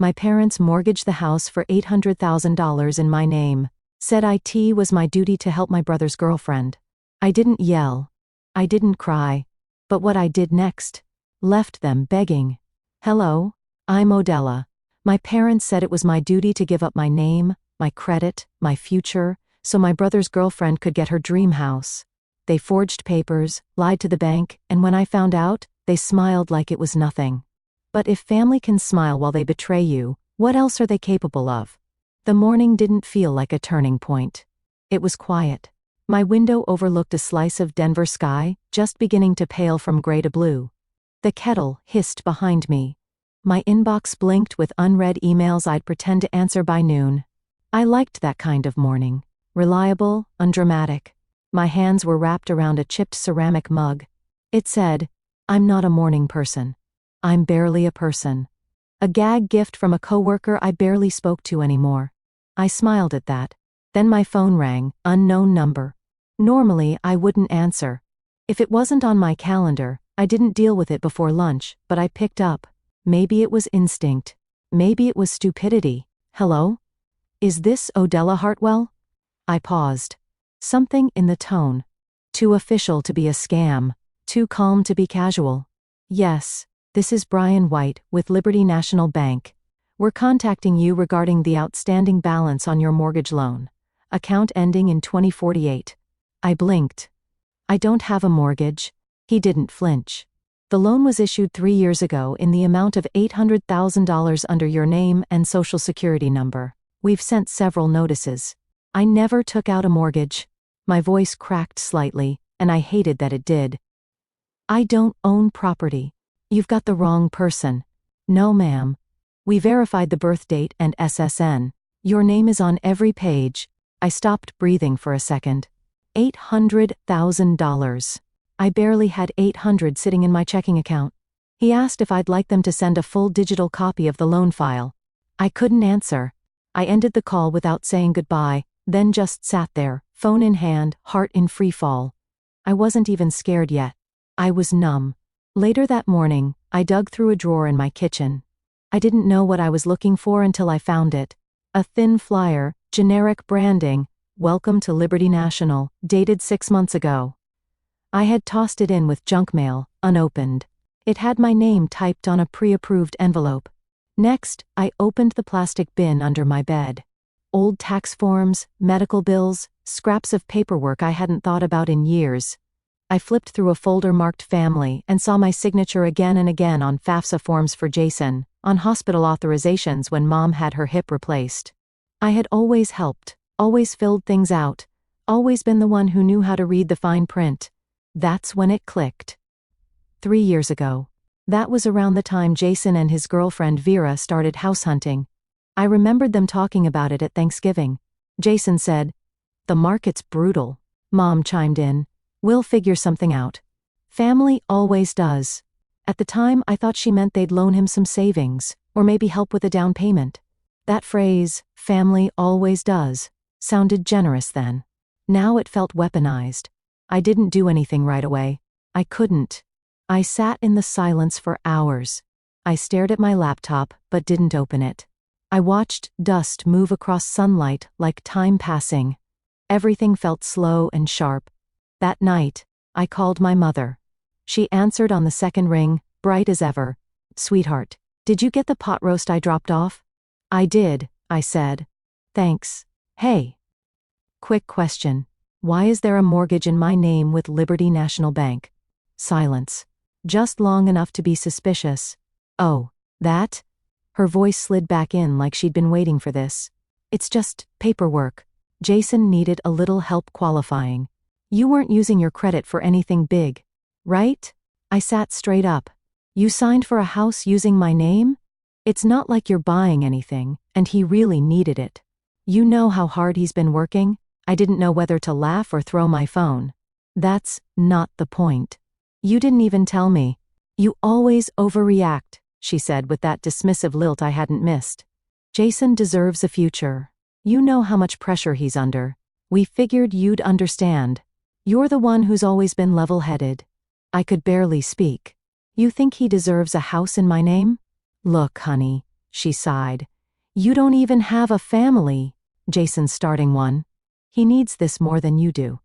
My parents mortgaged the house for $800,000 in my name. Said it was my duty to help my brother's girlfriend. I didn't yell. I didn't cry. But what I did next left them begging. Hello, I'm Odella. My parents said it was my duty to give up my name, my credit, my future, so my brother's girlfriend could get her dream house. They forged papers, lied to the bank, and when I found out, they smiled like it was nothing. But if family can smile while they betray you, what else are they capable of? The morning didn't feel like a turning point. It was quiet. My window overlooked a slice of Denver sky, just beginning to pale from gray to blue. The kettle hissed behind me. My inbox blinked with unread emails I'd pretend to answer by noon. I liked that kind of morning. Reliable, undramatic. My hands were wrapped around a chipped ceramic mug. It said, "I'm not a morning person. I'm barely a person." A gag gift from a coworker I barely spoke to anymore. I smiled at that. Then my phone rang, unknown number. Normally, I wouldn't answer. If it wasn't on my calendar, I didn't deal with it before lunch, but I picked up. Maybe it was instinct. Maybe it was stupidity. Hello? Is this Odella Hartwell? I paused. Something in the tone. Too official to be a scam. Too calm to be casual. Yes, this is Brian White with Liberty National Bank. We're contacting you regarding the outstanding balance on your mortgage loan. Account ending in 2048. I blinked. I don't have a mortgage. He didn't flinch. The loan was issued 3 years ago in the amount of $800,000 under your name and social security number. We've sent several notices. I never took out a mortgage. My voice cracked slightly, and I hated that it did. I don't own property. You've got the wrong person. No, ma'am. We verified the birth date and SSN. Your name is on every page. I stopped breathing for a second. $800,000. I barely had $800 sitting in my checking account. He asked if I'd like them to send a full digital copy of the loan file. I couldn't answer. I ended the call without saying goodbye, then just sat there, phone in hand, heart in free fall. I wasn't even scared yet. I was numb. Later that morning, I dug through a drawer in my kitchen. I didn't know what I was looking for until I found it. A thin flyer, generic branding, "Welcome to Liberty National," dated 6 months ago. I had tossed it in with junk mail, unopened. It had my name typed on a pre-approved envelope. Next, I opened the plastic bin under my bed. Old tax forms, medical bills, scraps of paperwork I hadn't thought about in years. I flipped through a folder marked family and saw my signature again and again on FAFSA forms for Jason, on hospital authorizations when Mom had her hip replaced. I had always helped, always filled things out, always been the one who knew how to read the fine print. That's when it clicked. 3 years ago. That was around the time Jason and his girlfriend Vera started house hunting. I remembered them talking about it at Thanksgiving. Jason said, "The market's brutal." Mom chimed in, "We'll figure something out." Family always does. At the time, I thought she meant they'd loan him some savings, or maybe help with a down payment. That phrase, "family always does," sounded generous then. Now it felt weaponized. I didn't do anything right away. I couldn't. I sat in the silence for hours. I stared at my laptop, but didn't open it. I watched dust move across sunlight like time passing. Everything felt slow and sharp. That night, I called my mother. She answered on the second ring, bright as ever. "Sweetheart, did you get the pot roast I dropped off?" "I did," I said. "Thanks. Hey. Quick question. Why is there a mortgage in my name with Liberty National Bank?" Silence. Just long enough to be suspicious. "Oh, that?" Her voice slid back in like she'd been waiting for this. "It's just paperwork. Jason needed a little help qualifying. You weren't using your credit for anything big, right?" I sat straight up. "You signed for a house using my name? It's not like you're buying anything, and he really needed it. You know how hard he's been working?" I didn't know whether to laugh or throw my phone. "That's not the point. You didn't even tell me." "You always overreact," she said with that dismissive lilt I hadn't missed. "Jason deserves a future. You know how much pressure he's under. We figured you'd understand. You're the one who's always been level-headed." I could barely speak. "You think he deserves a house in my name?" "Look, honey, she sighed. You don't even have a family. Jason's starting one. He needs this more than you do.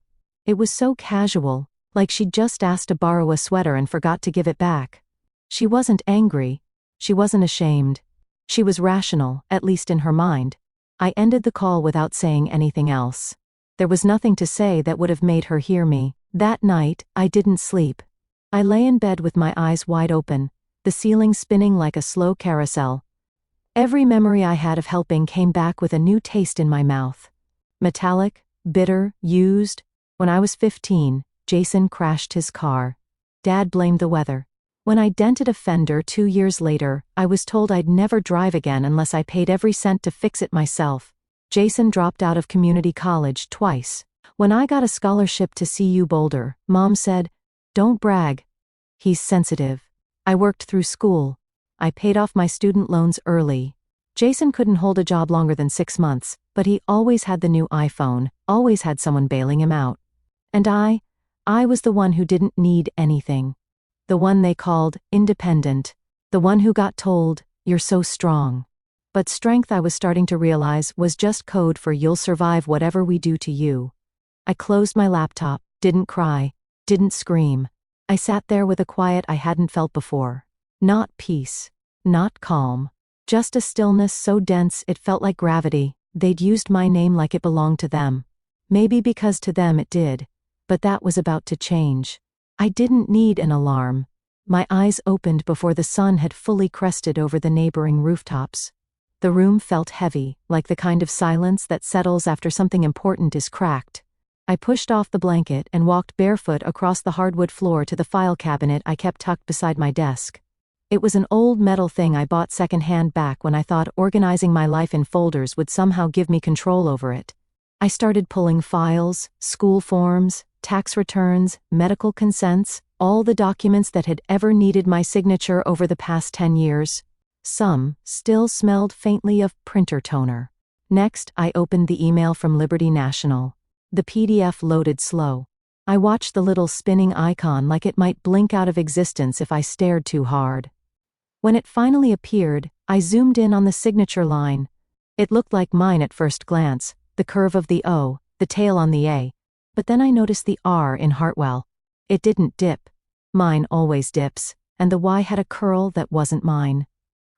It was so casual, like she'd just asked to borrow a sweater and forgot to give it back. She wasn't angry. She wasn't ashamed. She was rational, at least in her mind. I ended the call without saying anything else. There was nothing to say that would have made her hear me. That night, I didn't sleep. I lay in bed with my eyes wide open, the ceiling spinning like a slow carousel. Every memory I had of helping came back with a new taste in my mouth. Metallic, bitter, used. When I was 15, Jason crashed his car. Dad blamed the weather. When I dented a fender 2 years later, I was told I'd never drive again unless I paid every cent to fix it myself. Jason dropped out of community college twice. When I got a scholarship to CU Boulder, Mom said, "Don't brag. He's sensitive." I worked through school. I paid off my student loans early. Jason couldn't hold a job longer than 6 months, but he always had the new iPhone, always had someone bailing him out. And I was the one who didn't need anything. The one they called independent. The one who got told, "You're so strong." But strength, I was starting to realize, was just code for "you'll survive whatever we do to you." I closed my laptop, didn't cry, didn't scream. I sat there with a quiet I hadn't felt before. Not peace. Not calm. Just a stillness so dense it felt like gravity. They'd used my name like it belonged to them. Maybe because to them it did. But that was about to change. I didn't need an alarm. My eyes opened before the sun had fully crested over the neighboring rooftops. The room felt heavy, like the kind of silence that settles after something important is cracked. I pushed off the blanket and walked barefoot across the hardwood floor to the file cabinet I kept tucked beside my desk. It was an old metal thing I bought secondhand back when I thought organizing my life in folders would somehow give me control over it. I started pulling files, school forms, tax returns, medical consents, all the documents that had ever needed my signature over the past 10 years. Some still smelled faintly of printer toner. Next, I opened the email from Liberty National. The PDF loaded slow. I watched the little spinning icon like it might blink out of existence if I stared too hard. When it finally appeared, I zoomed in on the signature line. It looked like mine at first glance, the curve of the O, the tail on the A. But then I noticed the R in Hartwell. It didn't dip. Mine always dips, and the Y had a curl that wasn't mine.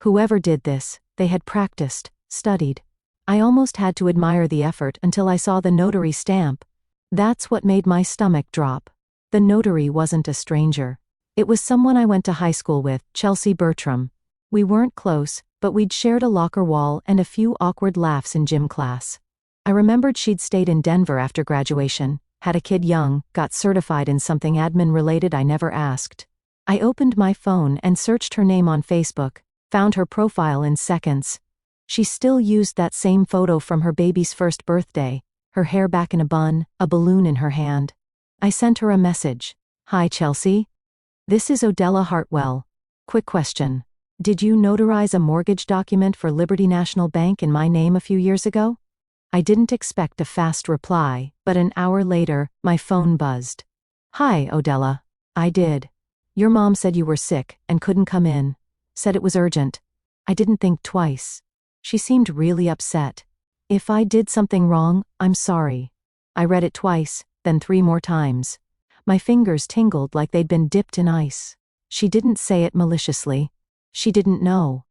Whoever did this, they had practiced, studied. I almost had to admire the effort until I saw the notary stamp. That's what made my stomach drop. The notary wasn't a stranger. It was someone I went to high school with, Chelsea Bertram. We weren't close, but we'd shared a locker wall and a few awkward laughs in gym class. I remembered she'd stayed in Denver after graduation, had a kid young, got certified in something admin-related I never asked. I opened my phone and searched her name on Facebook, found her profile in seconds. She still used that same photo from her baby's first birthday, her hair back in a bun, a balloon in her hand. I sent her a message. "Hi Chelsea. This is Odella Hartwell. Quick question. Did you notarize a mortgage document for Liberty National Bank in my name a few years ago?" I didn't expect a fast reply, but an hour later, my phone buzzed. "Hi, Odella. I did. Your mom said you were sick and couldn't come in. Said it was urgent." I didn't think twice. She seemed really upset. "If I did something wrong, I'm sorry." I read it twice, then 3 more times. My fingers tingled like they'd been dipped in ice. She didn't say it maliciously. She didn't know.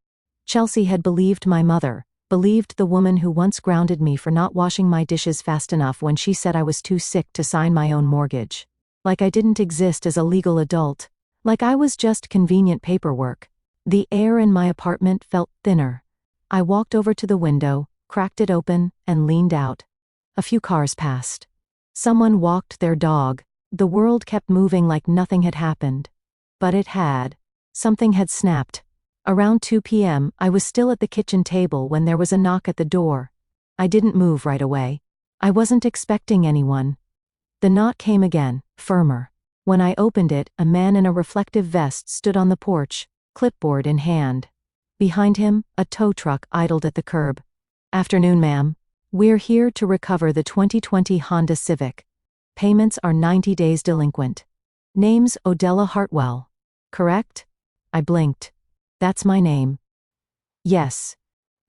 Chelsea had believed my mother, believed the woman who once grounded me for not washing my dishes fast enough when she said I was too sick to sign my own mortgage. Like I didn't exist as a legal adult. Like I was just convenient paperwork. The air in my apartment felt thinner. I walked over to the window, cracked it open, and leaned out. A few cars passed. Someone walked their dog. The world kept moving like nothing had happened. But it had. Something had snapped. Around 2 p.m., I was still at the kitchen table when there was a knock at the door. I didn't move right away. I wasn't expecting anyone. The knock came again, firmer. When I opened it, a man in a reflective vest stood on the porch, clipboard in hand. Behind him, a tow truck idled at the curb. "Afternoon, ma'am. We're here to recover the 2020 Honda Civic. Payments are 90 days delinquent. Name's Odella Hartwell. Correct?" I blinked. "That's my name." Yes.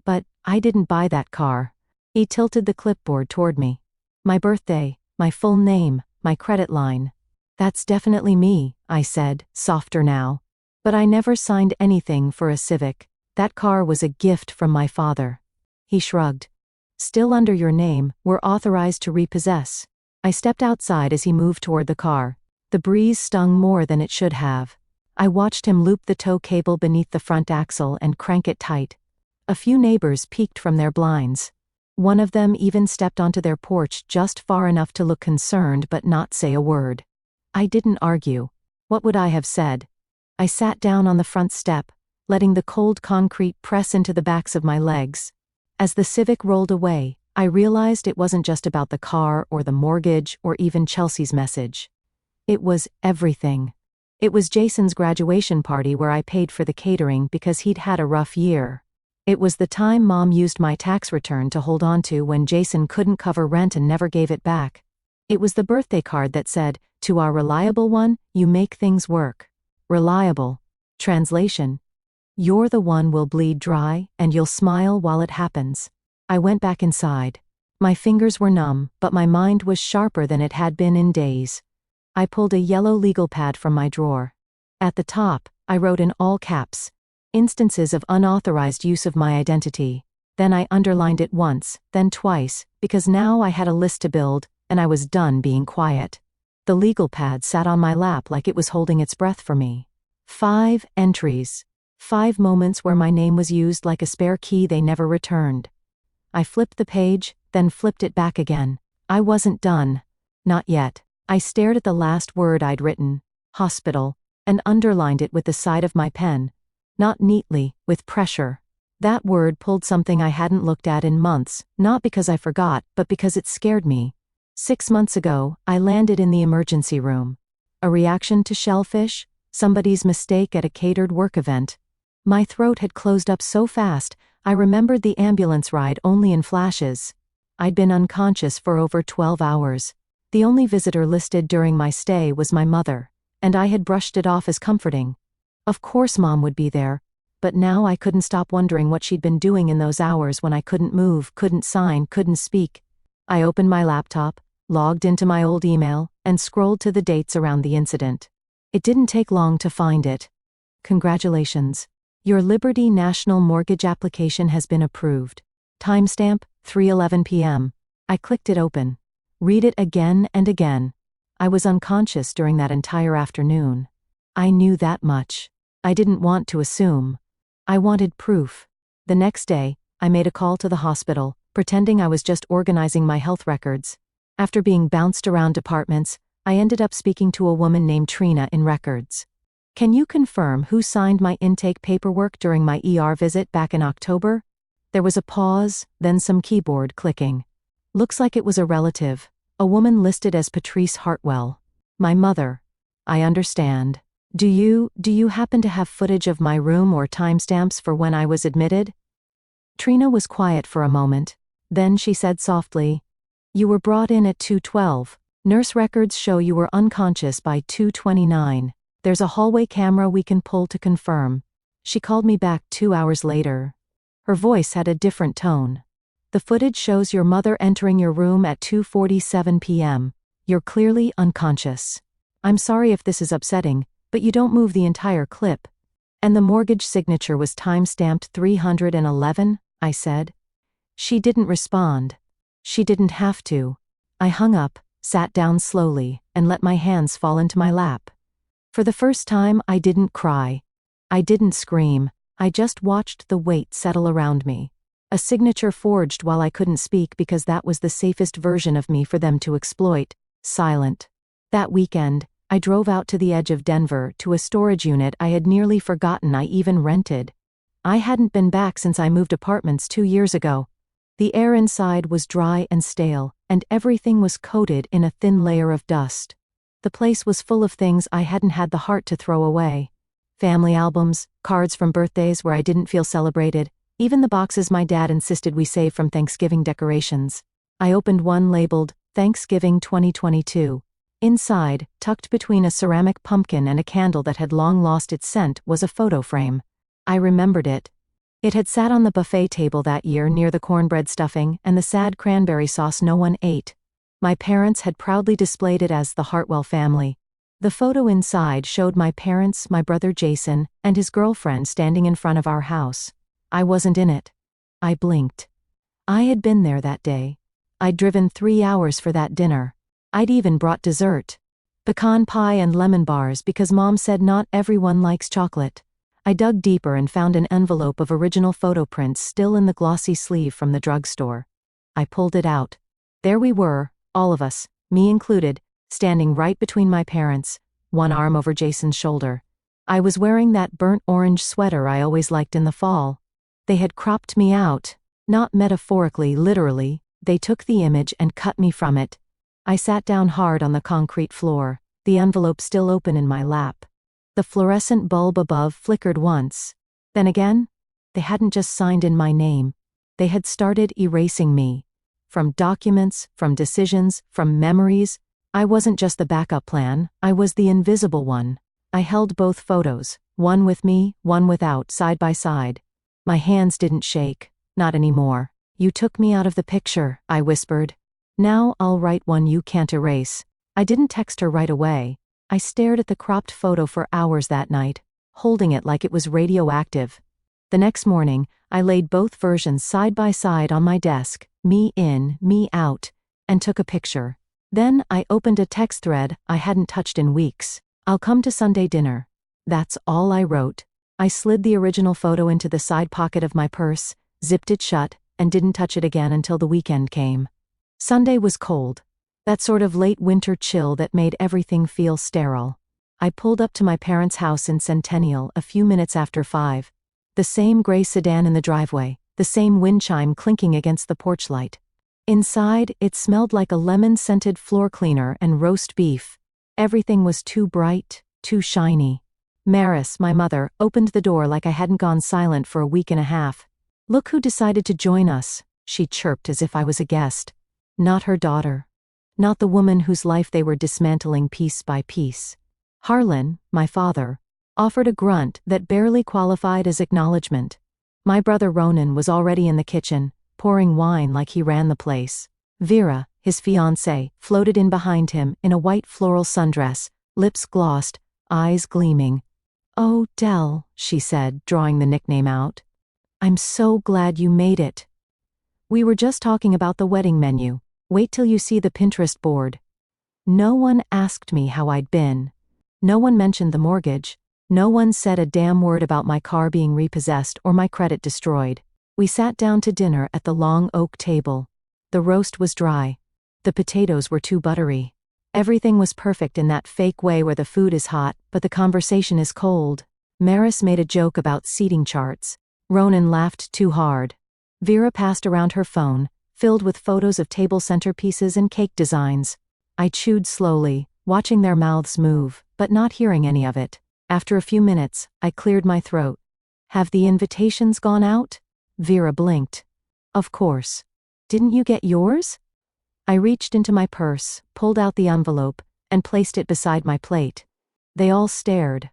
But I didn't buy that car. He tilted the clipboard toward me. My birthday, my full name, my credit line. That's definitely me, I said, softer now. But I never signed anything for a Civic. That car was a gift from my father. He shrugged. Still under your name, we're authorized to repossess. I stepped outside as he moved toward the car. The breeze stung more than it should have. I watched him loop the tow cable beneath the front axle and crank it tight. A few neighbors peeked from their blinds. One of them even stepped onto their porch just far enough to look concerned but not say a word. I didn't argue. What would I have said? I sat down on the front step, letting the cold concrete press into the backs of my legs. As the Civic rolled away, I realized it wasn't just about the car or the mortgage or even Chelsea's message. It was everything. It was Jason's graduation party where I paid for the catering because he'd had a rough year. It was the time Mom used my tax return to hold on to when Jason couldn't cover rent and never gave it back. It was the birthday card that said, "To our reliable one, you make things work." Reliable. Translation: you're the one we'll bleed dry, and you'll smile while it happens. I went back inside. My fingers were numb, but my mind was sharper than it had been in days. I pulled a yellow legal pad from my drawer. At the top, I wrote in all caps, "Instances of unauthorized use of my identity." Then I underlined it once, then twice, because now I had a list to build, and I was done being quiet. The legal pad sat on my lap like it was holding its breath for me. 5 entries. 5 moments where my name was used like a spare key they never returned. I flipped the page, then flipped it back again. I wasn't done. Not yet. I stared at the last word I'd written, hospital, and underlined it with the side of my pen. Not neatly, with pressure. That word pulled something I hadn't looked at in months, not because I forgot, but because it scared me. 6 months ago, I landed in the emergency room. A reaction to shellfish? Somebody's mistake at a catered work event? My throat had closed up so fast, I remembered the ambulance ride only in flashes. I'd been unconscious for over 12 hours. The only visitor listed during my stay was my mother, and I had brushed it off as comforting. Of course Mom would be there, but now I couldn't stop wondering what she'd been doing in those hours when I couldn't move, couldn't sign, couldn't speak. I opened my laptop, logged into my old email, and scrolled to the dates around the incident. It didn't take long to find it. Congratulations. Your Liberty National mortgage application has been approved. Timestamp, 3:11 p.m. I clicked it open. Read it again and again. I was unconscious during that entire afternoon. I knew that much. I didn't want to assume. I wanted proof. The next day, I made a call to the hospital, pretending I was just organizing my health records. After being bounced around departments, I ended up speaking to a woman named Trina in records. "Can you confirm who signed my intake paperwork during my ER visit back in October?" There was a pause, then some keyboard clicking. "Looks like it was a relative, a woman listed as Patrice Hartwell. My mother." "I understand. Do you happen to have footage of my room or timestamps for when I was admitted?" Trina was quiet for a moment. Then she said softly, "You were brought in at 2:12. Nurse records show you were unconscious by 2:29. There's a hallway camera we can pull to confirm." She called me back 2 hours later. Her voice had a different tone. "The footage shows your mother entering your room at 2:47 p.m. You're clearly unconscious. I'm sorry if this is upsetting, but you don't move the entire clip." "And the mortgage signature was time-stamped 311, I said. She didn't respond. She didn't have to. I hung up, sat down slowly, and let my hands fall into my lap. For the first time, I didn't cry. I didn't scream. I just watched the weight settle around me. A signature forged while I couldn't speak because that was the safest version of me for them to exploit, silent. That weekend, I drove out to the edge of Denver to a storage unit I had nearly forgotten I even rented. I hadn't been back since I moved apartments 2 years ago. The air inside was dry and stale, and everything was coated in a thin layer of dust. The place was full of things I hadn't had the heart to throw away. Family albums, cards from birthdays where I didn't feel celebrated, even the boxes my dad insisted we save from Thanksgiving decorations. I opened one labeled, Thanksgiving 2022. Inside, tucked between a ceramic pumpkin and a candle that had long lost its scent, was a photo frame. I remembered it. It had sat on the buffet table that year near the cornbread stuffing and the sad cranberry sauce no one ate. My parents had proudly displayed it as the Hartwell family. The photo inside showed my parents, my brother Jason, and his girlfriend standing in front of our house. I wasn't in it. I blinked. I had been there that day. I'd driven 3 hours for that dinner. I'd even brought dessert. Pecan pie and lemon bars because Mom said not everyone likes chocolate. I dug deeper and found an envelope of original photo prints still in the glossy sleeve from the drugstore. I pulled it out. There we were, all of us, me included, standing right between my parents, one arm over Jason's shoulder. I was wearing that burnt orange sweater I always liked in the fall. They had cropped me out, not metaphorically, literally. They took the image and cut me from it. I sat down hard on the concrete floor, the envelope still open in my lap. The fluorescent bulb above flickered once. Then again, they hadn't just signed in my name. They had started erasing me. From documents, from decisions, from memories. I wasn't just the backup plan, I was the invisible one. I held both photos, one with me, one without, side by side. My hands didn't shake, not anymore. You took me out of the picture, I whispered. Now I'll write one you can't erase. I didn't text her right away. I stared at the cropped photo for hours that night, holding it like it was radioactive. The next morning, I laid both versions side by side on my desk, me in, me out, and took a picture. Then I opened a text thread I hadn't touched in weeks. I'll come to Sunday dinner. That's all I wrote. I slid the original photo into the side pocket of my purse, zipped it shut, and didn't touch it again until the weekend came. Sunday was cold. That sort of late winter chill that made everything feel sterile. I pulled up to my parents' house in Centennial a few minutes after 5. The same gray sedan in the driveway, the same wind chime clinking against the porch light. Inside, it smelled like a lemon-scented floor cleaner and roast beef. Everything was too bright, too shiny. Maris, my mother, opened the door like I hadn't gone silent for a week and a half. Look who decided to join us, she chirped as if I was a guest. Not her daughter. Not the woman whose life they were dismantling piece by piece. Harlan, my father, offered a grunt that barely qualified as acknowledgement. My brother Ronan was already in the kitchen, pouring wine like he ran the place. Vera, his fiancée, floated in behind him in a white floral sundress, lips glossed, eyes gleaming. "Oh, Dell," she said, drawing the nickname out. "I'm so glad you made it. We were just talking about the wedding menu. Wait till you see the Pinterest board." No one asked me how I'd been. No one mentioned the mortgage. No one said a damn word about my car being repossessed or my credit destroyed. We sat down to dinner at the long oak table. The roast was dry. The potatoes were too buttery. Everything was perfect in that fake way where the food is hot, but the conversation is cold. Maris made a joke about seating charts. Ronan laughed too hard. Vera passed around her phone, filled with photos of table centerpieces and cake designs. I chewed slowly, watching their mouths move, but not hearing any of it. After a few minutes, I cleared my throat. "Have the invitations gone out?" Vera blinked. "Of course. Didn't you get yours?" I reached into my purse, pulled out the envelope, and placed it beside my plate. They all stared.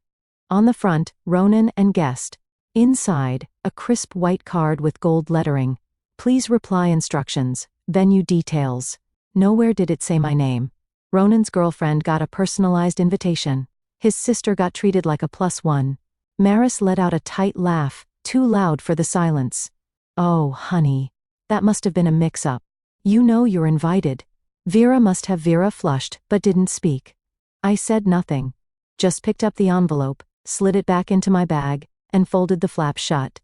On the front, Ronan and guest. Inside, a crisp white card with gold lettering. "Please reply instructions, venue details." Nowhere did it say my name. Ronan's girlfriend got a personalized invitation. His sister got treated like a +1. Maris let out a tight laugh, too loud for the silence. "Oh, honey. That must have been a mix-up. You know you're invited." Vera must have Vera flushed, but didn't speak. I said nothing. Just picked up the envelope, slid it back into my bag, and folded the flap shut.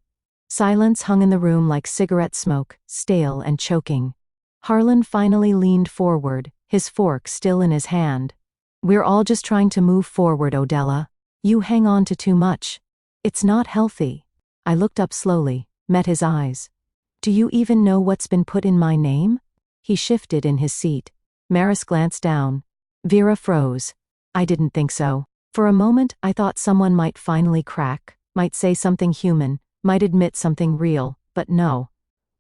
Silence hung in the room like cigarette smoke, stale and choking. Harlan finally leaned forward, his fork still in his hand. "We're all just trying to move forward, Odella. You hang on to too much. It's not healthy." I looked up slowly, met his eyes. "Do you even know what's been put in my name?" He shifted in his seat. Maris glanced down. Vera froze. I didn't think so. For a moment I thought someone might finally crack, might say something human, might admit something real, but no.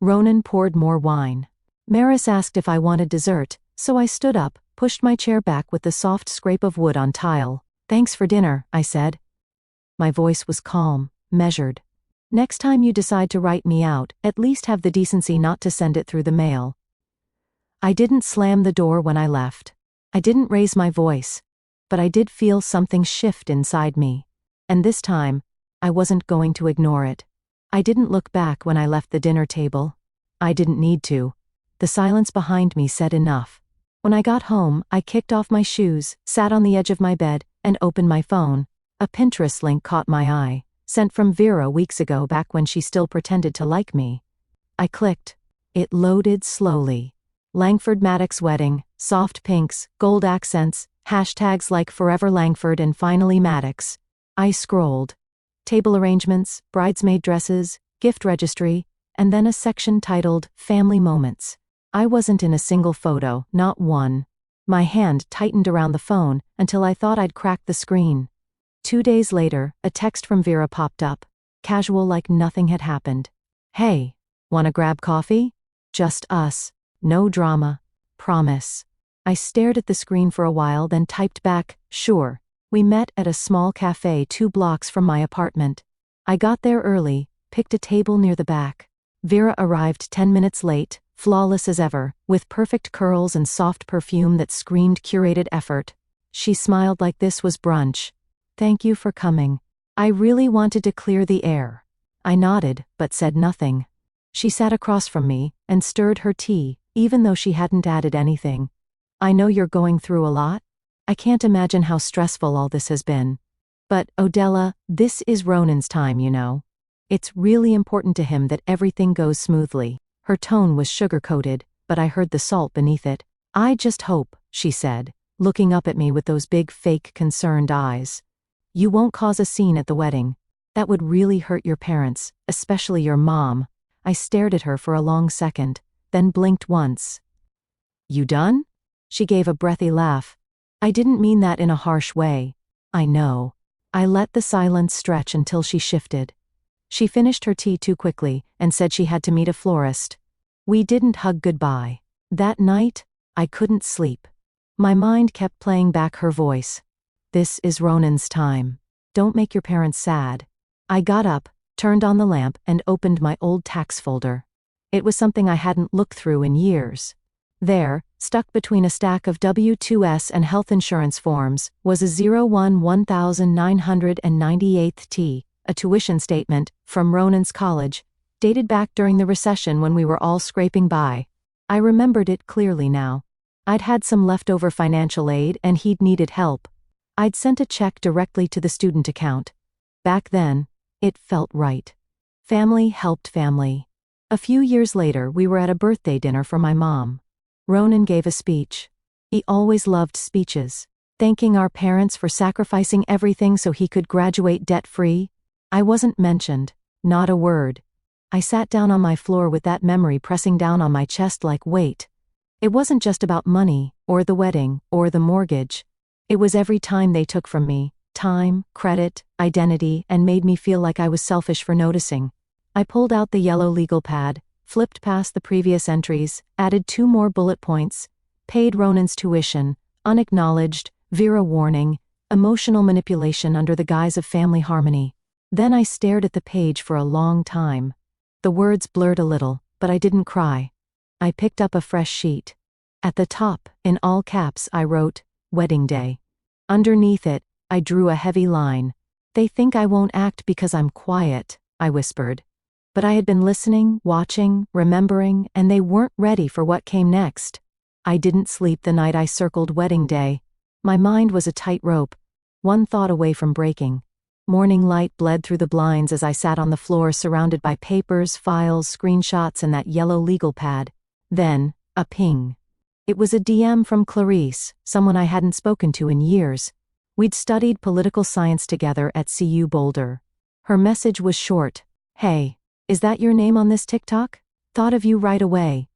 Ronan poured more wine. Maris asked if I wanted dessert, so I stood up, pushed my chair back with the soft scrape of wood on tile. "Thanks for dinner," I said. My voice was calm, measured. Next time you decide to write me out, at least have the decency not to send it through the mail. I didn't slam the door when I left. I didn't raise my voice. But I did feel something shift inside me. And this time, I wasn't going to ignore it. I didn't look back when I left the dinner table. I didn't need to. The silence behind me said enough. When I got home, I kicked off my shoes, sat on the edge of my bed, and opened my phone. A Pinterest link caught my eye, sent from Vera weeks ago back when she still pretended to like me. I clicked. It loaded slowly. Langford Maddox wedding, soft pinks, gold accents, hashtags like Forever Langford and finally Maddox. I scrolled. Table arrangements, bridesmaid dresses, gift registry, and then a section titled Family Moments. I wasn't in a single photo, not one. My hand tightened around the phone until I thought I'd cracked the screen. 2 days later, a text from Vera popped up, casual like nothing had happened. Hey, wanna grab coffee? Just us. No drama. Promise. I stared at the screen for a while, then typed back, sure. We met at a small cafe 2 blocks from my apartment. I got there early, picked a table near the back. Vera arrived 10 minutes late, flawless as ever, with perfect curls and soft perfume that screamed curated effort. She smiled like this was brunch. Thank you for coming. I really wanted to clear the air. I nodded, but said nothing. She sat across from me and stirred her tea, even though she hadn't added anything. I know you're going through a lot. I can't imagine how stressful all this has been. But, Odella, this is Ronan's time, you know. It's really important to him that everything goes smoothly. Her tone was sugar-coated, but I heard the salt beneath it. I just hope, she said, looking up at me with those big fake concerned eyes. You won't cause a scene at the wedding. That would really hurt your parents, especially your mom. I stared at her for a long second, then blinked once. You done? She gave a breathy laugh. I didn't mean that in a harsh way. I know. I let the silence stretch until she shifted. She finished her tea too quickly and said she had to meet a florist. We didn't hug goodbye. That night, I couldn't sleep. My mind kept playing back her voice. This is Ronan's time. Don't make your parents sad. I got up, turned on the lamp, and opened my old tax folder. It was something I hadn't looked through in years. There, stuck between a stack of W-2s and health insurance forms, was a 01/1998th T, a tuition statement, from Ronan's college, dated back during the recession when we were all scraping by. I remembered it clearly now. I'd had some leftover financial aid and he'd needed help. I'd sent a check directly to the student account. Back then, it felt right. Family helped family. A few years later, we were at a birthday dinner for my mom. Ronan gave a speech. He always loved speeches, thanking our parents for sacrificing everything so he could graduate debt-free. I wasn't mentioned, not a word. I sat down on my floor with that memory pressing down on my chest like weight. It wasn't just about money, or the wedding, or the mortgage. It was every time they took from me, time, credit, identity, and made me feel like I was selfish for noticing. I pulled out the yellow legal pad, flipped past the previous entries, added 2 more bullet points, paid Ronan's tuition, unacknowledged, Vera warning, emotional manipulation under the guise of family harmony. Then I stared at the page for a long time. The words blurred a little, but I didn't cry. I picked up a fresh sheet. At the top, in all caps, I wrote, Wedding Day. Underneath it, I drew a heavy line. They think I won't act because I'm quiet, I whispered. But I had been listening, watching, remembering, and they weren't ready for what came next. I didn't sleep the night I circled wedding day. My mind was a tightrope, one thought away from breaking. Morning light bled through the blinds as I sat on the floor surrounded by papers, files, screenshots, and that yellow legal pad. Then, a ping. It was a DM from Clarice, someone I hadn't spoken to in years. We'd studied political science together at CU Boulder. Her message was short. Hey, is that your name on this TikTok? Thought of you right away.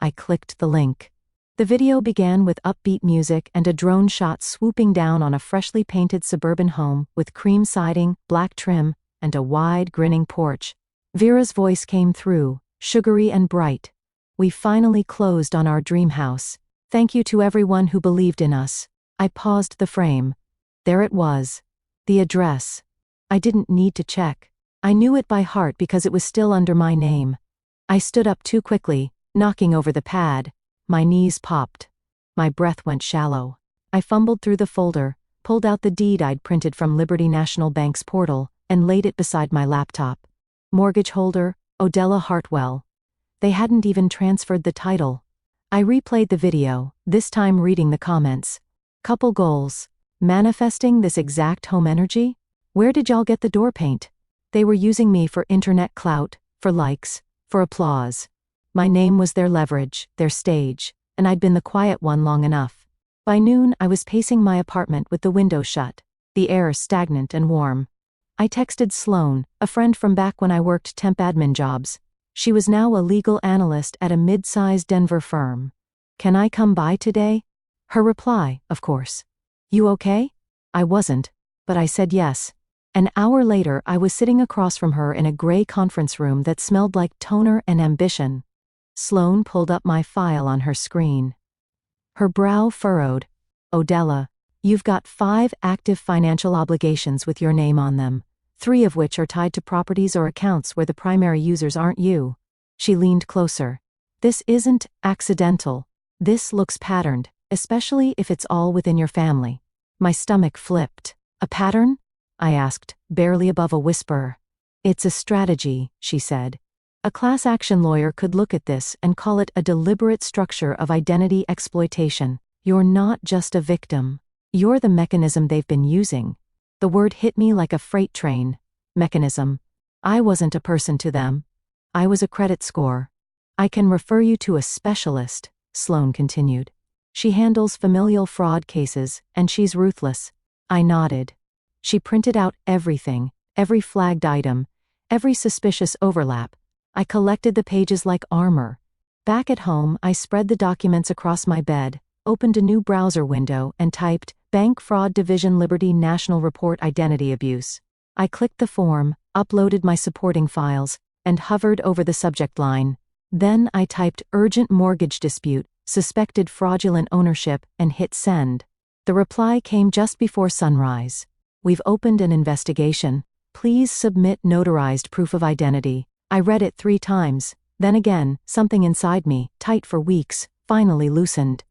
I clicked the link. The video began with upbeat music and a drone shot swooping down on a freshly painted suburban home with cream siding, black trim, and a wide, grinning porch. Vera's voice came through, sugary and bright. We finally closed on our dream house. Thank you to everyone who believed in us. I paused the frame. There it was. The address. I didn't need to check. I knew it by heart because it was still under my name. I stood up too quickly, knocking over the pad. My knees popped. My breath went shallow. I fumbled through the folder, pulled out the deed I'd printed from Liberty National Bank's portal, and laid it beside my laptop. Mortgage holder, Odella Hartwell. They hadn't even transferred the title. I replayed the video, this time reading the comments. Couple goals. Manifesting this exact home energy? Where did y'all get the door paint? They were using me for internet clout, for likes, for applause. My name was their leverage, their stage, and I'd been the quiet one long enough. By noon, I was pacing my apartment with the window shut, the air stagnant and warm. I texted Sloan, a friend from back when I worked temp admin jobs. She was now a legal analyst at a mid-sized Denver firm. Can I come by today? Her reply, of course. You okay? I wasn't, but I said yes. An hour later, I was sitting across from her in a gray conference room that smelled like toner and ambition. Sloan pulled up my file on her screen. Her brow furrowed. Odella, you've got 5 active financial obligations with your name on them, 3 of which are tied to properties or accounts where the primary users aren't you. She leaned closer. This isn't accidental. This looks patterned, especially if it's all within your family. My stomach flipped. A pattern? I asked, barely above a whisper. It's a strategy, she said. A class action lawyer could look at this and call it a deliberate structure of identity exploitation. You're not just a victim. You're the mechanism they've been using. The word hit me like a freight train. Mechanism. I wasn't a person to them. I was a credit score. I can refer you to a specialist, Sloan continued. She handles familial fraud cases, and she's ruthless. I nodded. She printed out everything, every flagged item, every suspicious overlap. I collected the pages like armor. Back at home, I spread the documents across my bed, opened a new browser window, and typed, Bank Fraud Division Liberty National Report Identity Abuse. I clicked the form, uploaded my supporting files, and hovered over the subject line. Then I typed urgent mortgage dispute, suspected fraudulent ownership, and hit send. The reply came just before sunrise. We've opened an investigation. Please submit notarized proof of identity. I read it 3 times. Then again, something inside me, tight for weeks, finally loosened.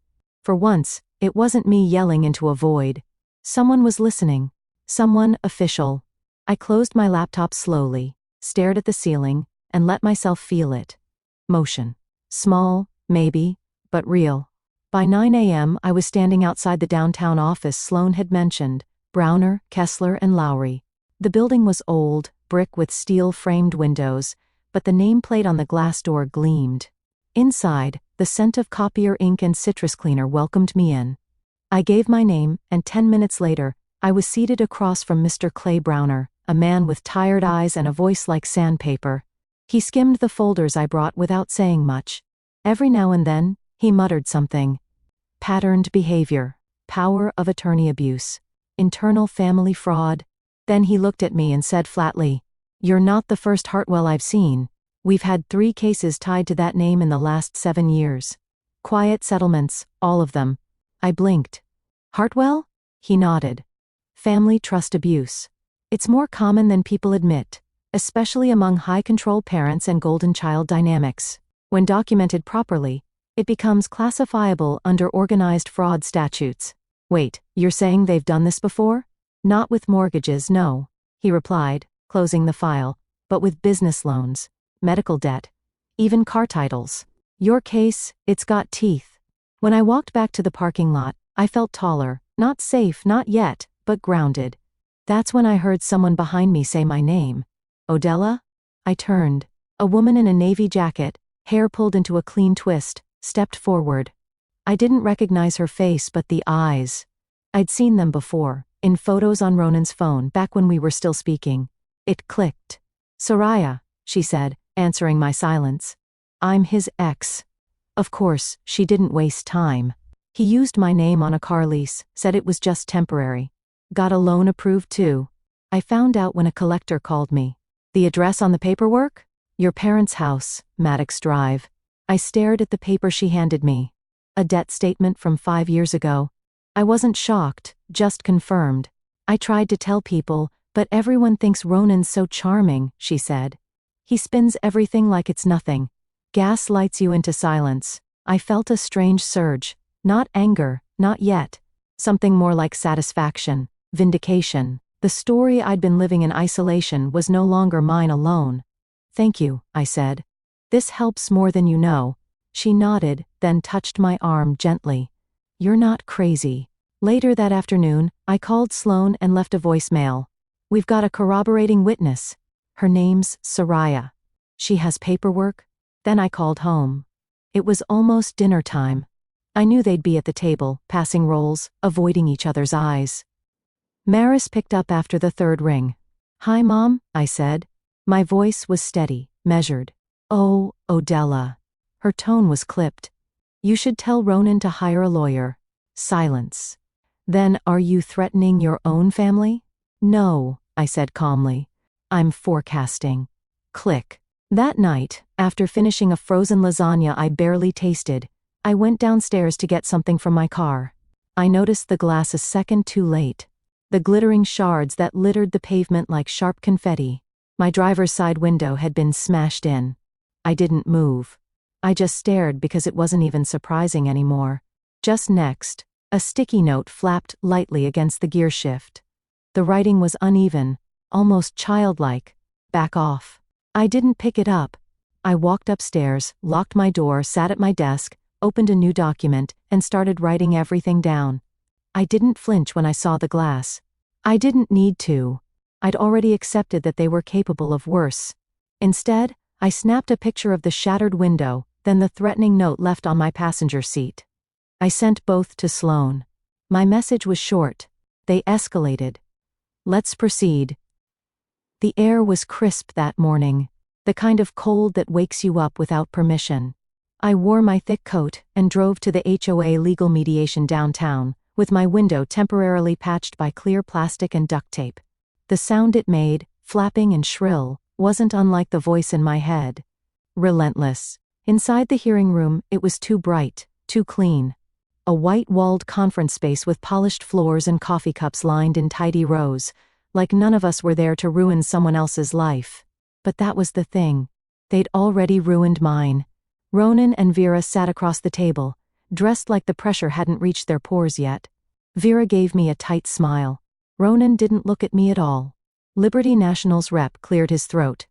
For once, it wasn't me yelling into a void. Someone was listening. Someone official. I closed my laptop slowly, stared at the ceiling, and let myself feel it. Motion. Small, maybe, but real. By 9 a.m., I was standing outside the downtown office Sloan had mentioned, Browner, Kessler, and Lowry. The building was old, brick with steel-framed windows, but the nameplate on the glass door gleamed. Inside, the scent of copier ink and citrus cleaner welcomed me in. I gave my name, and 10 minutes later, I was seated across from Mr. Clay Browner, a man with tired eyes and a voice like sandpaper. He skimmed the folders I brought without saying much. Every now and then, he muttered something. Patterned behavior, power of attorney abuse, internal family fraud. Then he looked at me and said flatly, You're not the first Hartwell I've seen. We've had 3 cases tied to that name in the last 7 years. Quiet settlements, all of them. I blinked. Hartwell? He nodded. Family trust abuse. It's more common than people admit, especially among high-control parents and golden child dynamics. When documented properly, it becomes classifiable under organized fraud statutes. Wait, you're saying they've done this before? Not with mortgages, no, he replied, closing the file, but with business loans, medical debt, even car titles. Your case, it's got teeth. When I walked back to the parking lot, I felt taller, not safe, not yet, but grounded. That's when I heard someone behind me say my name. Odella? I turned. A woman in a navy jacket, hair pulled into a clean twist, stepped forward. I didn't recognize her face but the eyes. I'd seen them before, in photos on Ronan's phone back when we were still speaking. It clicked. Soraya, she said, answering my silence. I'm his ex. Of course, she didn't waste time. He used my name on a car lease, said it was just temporary. Got a loan approved too. I found out when a collector called me. The address on the paperwork? Your parents' house, Maddox Drive. I stared at the paper she handed me. A debt statement from 5 years ago. I wasn't shocked, just confirmed. I tried to tell people, But everyone thinks Ronan's so charming, she said. He spins everything like it's nothing. Gaslights you into silence. I felt a strange surge. Not anger, not yet. Something more like satisfaction, vindication. The story I'd been living in isolation was no longer mine alone. Thank you, I said. This helps more than you know. She nodded, then touched my arm gently. You're not crazy. Later that afternoon, I called Sloan and left a voicemail. We've got a corroborating witness. Her name's Soraya. She has paperwork? Then I called home. It was almost dinner time. I knew they'd be at the table, passing rolls, avoiding each other's eyes. Maris picked up after the third ring. Hi, Mom, I said. My voice was steady, measured. Oh, Odella. Her tone was clipped. You should tell Ronan to hire a lawyer. Silence. Then are you threatening your own family? No, I said calmly. I'm forecasting. Click. That night, after finishing a frozen lasagna I barely tasted, I went downstairs to get something from my car. I noticed the glass a second too late. The glittering shards that littered the pavement like sharp confetti. My driver's side window had been smashed in. I didn't move. I just stared because it wasn't even surprising anymore. Just next, a sticky note flapped lightly against the gear shift. The writing was uneven, almost childlike. Back off. I didn't pick it up. I walked upstairs, locked my door, sat at my desk, opened a new document, and started writing everything down. I didn't flinch when I saw the glass. I didn't need to. I'd already accepted that they were capable of worse. Instead, I snapped a picture of the shattered window, then the threatening note left on my passenger seat. I sent both to Sloan. My message was short. They escalated. Let's proceed. The air was crisp that morning, the kind of cold that wakes you up without permission. I wore my thick coat and drove to the HOA legal mediation downtown, with my window temporarily patched by clear plastic and duct tape. The sound it made, flapping and shrill, wasn't unlike the voice in my head. Relentless. Inside the hearing room, it was too bright, too clean. A white-walled conference space with polished floors and coffee cups lined in tidy rows, like none of us were there to ruin someone else's life. But that was the thing. They'd already ruined mine. Ronan and Vera sat across the table, dressed like the pressure hadn't reached their pores yet. Vera gave me a tight smile. Ronan didn't look at me at all. Liberty National's rep cleared his throat.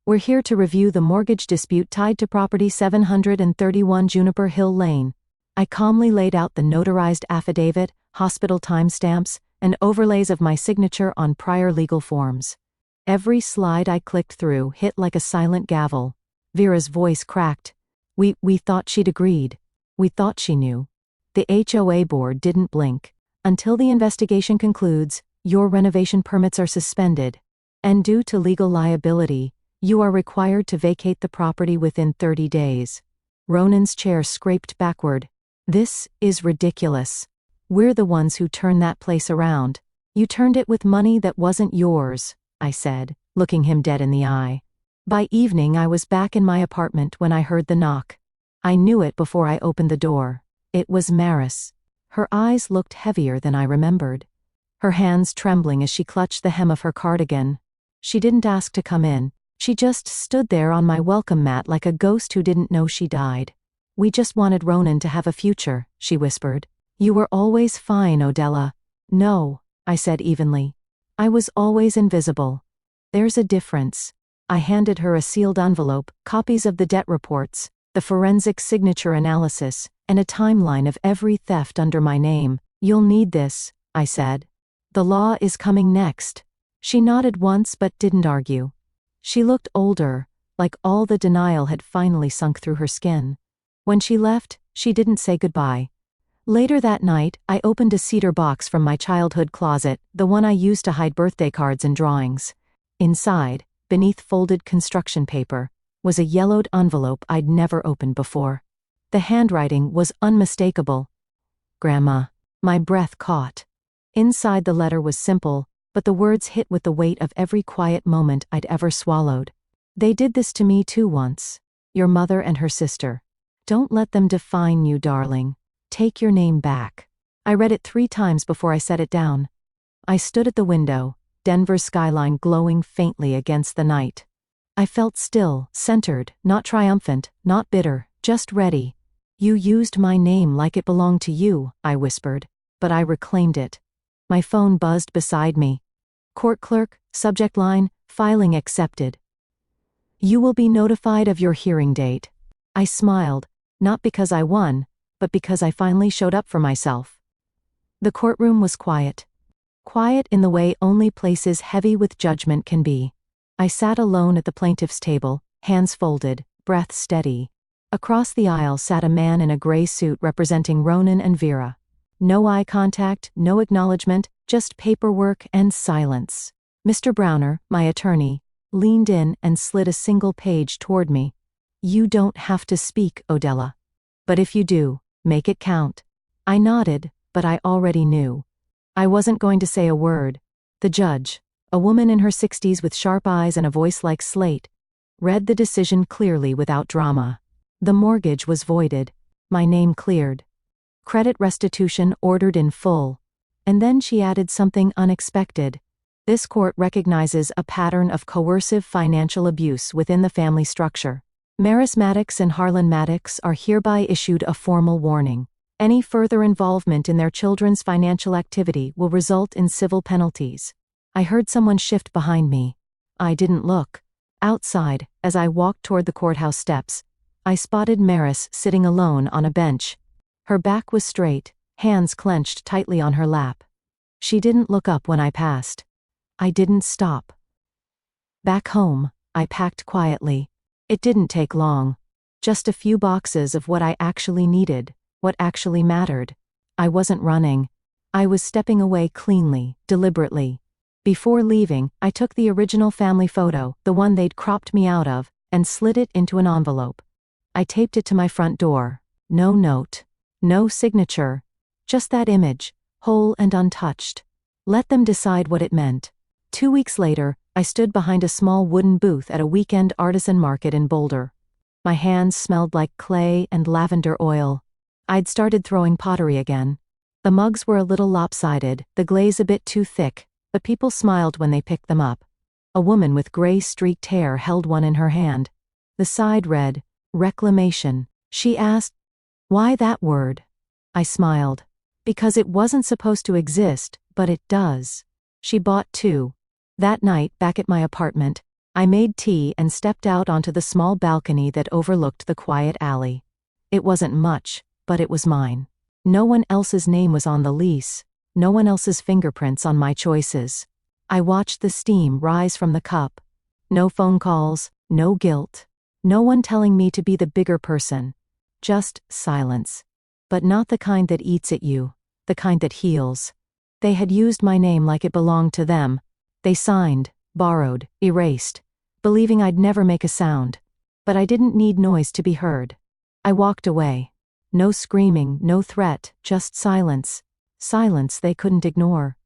We're here to review the mortgage dispute tied to property 731 Juniper Hill Lane. I calmly laid out the notarized affidavit, hospital timestamps, and overlays of my signature on prior legal forms. Every slide I clicked through hit like a silent gavel. Vera's voice cracked. We thought she'd agreed. We thought she knew. The HOA board didn't blink. Until the investigation concludes, your renovation permits are suspended. And due to legal liability, you are required to vacate the property within 30 days. Ronan's chair scraped backward. This is ridiculous. We're the ones who turned that place around. You turned it with money that wasn't yours, I said, looking him dead in the eye. By evening I was back in my apartment when I heard the knock. I knew it before I opened the door. It was Maris. Her eyes looked heavier than I remembered. Her hands trembling as she clutched the hem of her cardigan. She didn't ask to come in. She just stood there on my welcome mat like a ghost who didn't know she died. We just wanted Ronan to have a future, she whispered. You were always fine, Odella. No, I said evenly. I was always invisible. There's a difference. I handed her a sealed envelope, copies of the debt reports, the forensic signature analysis, and a timeline of every theft under my name. You'll need this, I said. The law is coming next. She nodded once but didn't argue. She looked older, like all the denial had finally sunk through her skin. When she left, she didn't say goodbye. Later that night, I opened a cedar box from my childhood closet, the one I used to hide birthday cards and drawings. Inside, beneath folded construction paper, was a yellowed envelope I'd never opened before. The handwriting was unmistakable. Grandma. My breath caught. Inside the letter was simple, but the words hit with the weight of every quiet moment I'd ever swallowed. They did this to me too once. Your mother and her sister. Don't let them define you, darling. Take your name back. I read it 3 times before I set it down. I stood at the window, Denver's skyline glowing faintly against the night. I felt still, centered, not triumphant, not bitter, just ready. "You used my name like it belonged to you," I whispered, but I reclaimed it. My phone buzzed beside me. Court clerk, subject line, filing accepted. "You will be notified of your hearing date." I smiled, not because I won, but because I finally showed up for myself. The courtroom was quiet. Quiet in the way only places heavy with judgment can be. I sat alone at the plaintiff's table, hands folded, breath steady. Across the aisle sat a man in a gray suit representing Ronan and Vera. No eye contact, no acknowledgement, just paperwork and silence. Mr. Browner, my attorney, leaned in and slid a single page toward me. "You don't have to speak, Odella. But if you do, make it count." I nodded, but I already knew. I wasn't going to say a word. The judge, a woman in her 60s with sharp eyes and a voice like slate, read the decision clearly without drama. The mortgage was voided. My name cleared. Credit restitution ordered in full. And then she added something unexpected. "This court recognizes a pattern of coercive financial abuse within the family structure. Maris Maddox and Harlan Maddox are hereby issued a formal warning. Any further involvement in their children's financial activity will result in civil penalties." I heard someone shift behind me. I didn't look. Outside, as I walked toward the courthouse steps, I spotted Maris sitting alone on a bench. Her back was straight, hands clenched tightly on her lap. She didn't look up when I passed. I didn't stop. Back home, I packed quietly. It didn't take long. Just a few boxes of what I actually needed. What actually mattered. I wasn't running. I was stepping away cleanly, deliberately. Before leaving, I took the original family photo, the one they'd cropped me out of, and slid it into an envelope. I taped it to my front door. No note. No signature. Just that image, whole and untouched. Let them decide what it meant. 2 weeks later, I stood behind a small wooden booth at a weekend artisan market in Boulder. My hands smelled like clay and lavender oil. I'd started throwing pottery again. The mugs were a little lopsided, the glaze a bit too thick, but people smiled when they picked them up. A woman with gray streaked hair held one in her hand. The side read, "Reclamation." She asked, "Why that word?" I smiled. "Because it wasn't supposed to exist, but it does." She bought 2. That night, back at my apartment, I made tea and stepped out onto the small balcony that overlooked the quiet alley. It wasn't much, but it was mine. No one else's name was on the lease, no one else's fingerprints on my choices. I watched the steam rise from the cup. No phone calls, no guilt. No one telling me to be the bigger person. Just silence. But not the kind that eats at you, the kind that heals. They had used my name like it belonged to them. They signed, borrowed, erased, believing I'd never make a sound. But I didn't need noise to be heard. I walked away. No screaming, no threat, just silence. Silence they couldn't ignore.